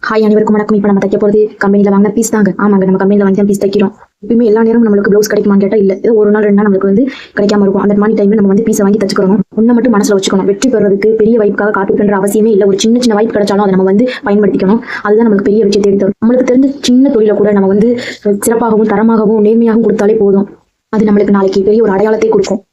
Hi அனைவருக்கும் வணக்கம். இப்போ நம்ம தைக்க போகிறது கம்பெனியில் வாங்கின பீஸ் தாங்க. ஆமாங்க, நம்ம கம்பெனியில் வாங்கி தான் பீஸ் தைக்கிறோம். எப்பயுமே எல்லா நேரம் நம்மளுக்கு ப்ளவுஸ் கிடைக்குமான்னு கேட்டால் இல்லை. ஏதோ ஒரு நாள் 2 நாள் நம்மளுக்கு கிடைக்காம இருக்கும். அந்த மாதிரி டைமில் நம்ம பீஸை வாங்கி தச்சுக்கணும். ஒன்றை மட்டும் மனசில் வச்சுக்கணும், வெற்றி பெறதுக்கு பெரிய வாய்ப்புக்காக காத்துக்கின்ற அவசியமே இல்லை. ஒரு சின்ன சின்ன வாய்ப்பு கிடைச்சாலும் அதை நம்ம பயன்படுத்திக்கணும். அதுதான் நம்மளுக்கு பெரிய வெற்றி தேடி தரும். நம்மளுக்கு தெரிஞ்ச சின்ன தொழிலை கூட நம்ம சிறப்பாகவும் தரமாகவும் நேர்மையாகவும் கொடுத்தாலே போதும். அது நம்மளுக்கு நாளைக்கு பெரிய ஒரு அடையாளத்தை கொடுக்கும்.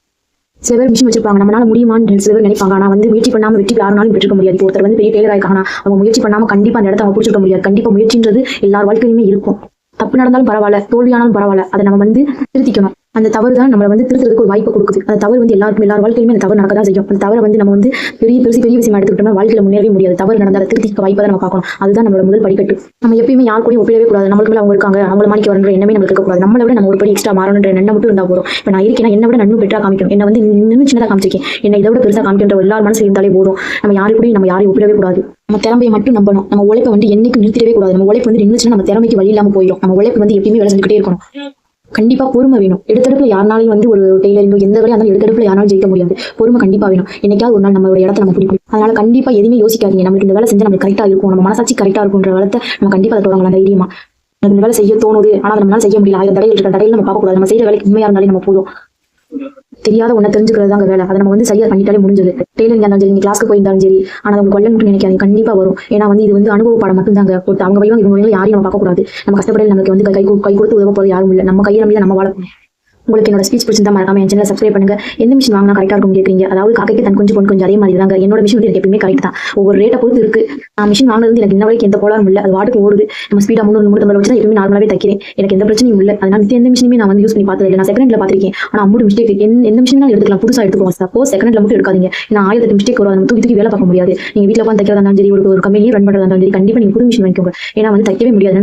சில பேர் மிஷின் வச்சிருப்பாங்க, நம்மளால முடியுமான்னு சில பேர் நினைப்பாங்க. ஆனா முயற்சி பண்ணாம வெற்றி யாருனாலும் பெற்றுக்க முடியாது. ஒருத்தர் பெரிய டெய்லர் ஆயிருக்காங்கன்னா அவங்க முயற்சி பண்ணாம கண்டிப்பா அந்த இடத்த அவங்க பிடிச்சிக்க முடியாது. கண்டிப்பா முயற்சின்றது எல்லார் வாழ்க்கையிலுமே இருக்கும். தப்பு நடந்தாலும் பரவாயில்ல, தோல்வியானாலும் பரவாயில்ல, அதை நம்ம திருத்திக்கணும். அந்த தவறு தான் நம்மளை திருத்துறதுக்கு ஒரு வாய்ப்பு கொடுக்குது. அந்த தவறு எல்லார் வாழ்க்கையிலுமே அந்த தவறு நடக்கதான் செய்யும். அந்த தவறை நம்ம பெரிய விஷயமா எடுத்துக்கிட்டோம்னா வாழ்க்கையில முன்னேறவே முடியாது. தவறு நடந்தால் திருத்திக்க வாய்ப்பை தான் நம்ம பார்க்கணும். அதுதான் நம்மளோட முதல் படிக்கட்டு. நம்ம எப்பயுமே யார் கூடயும் ஒப்பிடவே கூடாது. நம்மளுக்கு அவங்க இருக்காங்க, அவங்கள மாணிக்க வரன்ற எண்ணமே நம்மளுக்கு இருக்கக்கூடாது. நம்மளை விட நம்ம ஒரு படி எக்ஸ்ட்ரா மாறணுன்ற எண்ணம் மட்டும் இருந்தால் போதும். இப்போ நான் இருக்கேன்னா என்னை விட நன்னும் பெற்றா காமிக்கணும். என்ன இன்னும் சின்னதாக காமிச்சிருக்கேன், என்னை இதை விட பெருசாக காமிக்கின்ற எல்லார் மனசுல இருந்தாலே போதும். நம்ம யாரையும் ஒப்பிடவே கூடாது. நம்ம திறமையை மட்டும் நம்பணும். நம்ம உழைப்பை என்னைக்கு நிறுத்திடவே கூடாது. நம்ம உழைப்பு நின்றுச்சுன்னா நம்ம திறமைக்கு வழி இல்லாமல் போயிடும். நம்ம உழைப்பு எப்பயுமே வேலை செஞ்சுக்கிட்டே இருக்கணும். கண்டிப்பா பொறுமை வேணும். எடுத்தடுப்புல யாருனாலையும் ஒரு டெய்லரிங்கோ எந்த வேலையா இருந்தாலும் எடுத்தடுப்புல யாராலும் ஜெயிக்க முடியாது. பொறுமை கண்டிப்பா வேணும். என்னைக்காவது ஒரு நாள் நம்மளோட இடத்த நம்ம பிடிக்கும். அதனால கண்டிப்பா எதுவுமே யோசிக்காதீங்க. நம்மளுக்கு இந்த வேலை செஞ்சா நமக்கு கரெக்டா இருக்கும், நம்ம மனசாட்சி கரெக்டா இருக்கும்ன்ற வேலை நம்ம கண்டிப்பா அதை தொடங்கலாம் தைரியமா. இந்த வேலை செய்ய தோணுது, ஆனா நம்மளால செய்ய முடியல. 1000 தடைகள் இருக்கிற தடையில் நம்ம பார்க்கக்கூடாது. நம்ம செய்யற வேலைக்கு உண்மையா இருந்தாலே நம்ம போதும். தெரியாத ஒன்றை தெரிஞ்சுக்கிறது தாங்க வேலை. அதை நம்ம சரியா பண்ணிட்டாலே முடிஞ்சது. டெய்லரிங் இருந்தாலும் சரி, நீங்க கிளாஸ்க்கு போயிருந்தாலும் சரி, ஆனா உங்களுக்கு வரல மட்டும் நினைக்காது, கண்டிப்பா வரும். ஏன்னா இது அனுபவ பாடம் மட்டும் தாங்க. அவங்க வயவங்க இவங்க யாரையும் நம்ம பார்க்கக்கூடாது. நம்ம கஷ்டப்படையில் நமக்கு கை கொடுத்து உதவ போறது யாரும் இல்லை. நம்ம கையை நம்பி தான் நம்ம வாழணும். உங்களுக்கு என்னோட ஸ்பீச் பிடிச்சிருந்தா மறக்காம என் சேனலை சப்ஸ்கிரைப் பண்ணுங்க. எந்த மிஷின் வாங்கினா கரெக்டாக இருக்கும் கேட்குறீங்க. அதாவது காக்கைக்கு தன் கொஞ்சம் அதே மாதிரி தாங்க. என்னோட மிஷின் எனக்கு எப்பயுமே கரெக்ட் தான். ஒவ்வொரு ரேட்டை பொறுத்து இருக்கு. நான் மிஷின் வாங்கினது எனக்கு இன்ன வரைக்கும் எந்த கோளாறும் இல்லை. அது வாட்டுக்கு ஓடுது. நம்ம ஸ்பீடாக 350 வச்சு தான் எப்பயுமே நார்மலாவே தைக்கிறேன். எனக்கு எந்த பிரச்சனையும் இல்லை. அதனால எந்த மிஷினுமே நான் யூஸ் பண்ணி பார்த்தது இல்லை. நான் செகண்ட்ல பார்த்திருக்கேன். ஆனால் அம்மூட்டு மிஸ்டேக் எந்த மிஷினும் எடுத்துக்கலாம், புதுசாக எடுத்துக்கோங்க. சப்போஸ் செகண்ட்ல மட்டும் எடுக்காதீங்க. நான் 1008 மிஸ்டேக் வரும். தூக்கி வேலை பார்க்க முடியாது. நீங்க வீட்டில் உட்காந்து தைக்கிறதா இருந்தாலும் சரி, ஒரு கம்பெனியே ரன் பண்ணுறதா இருந்தாலும் சரி, கண்டிப்பா நீங்க புது மிஷின் வாங்கிக்கோங்க. ஏன்னா தைக்கவே முடியாது.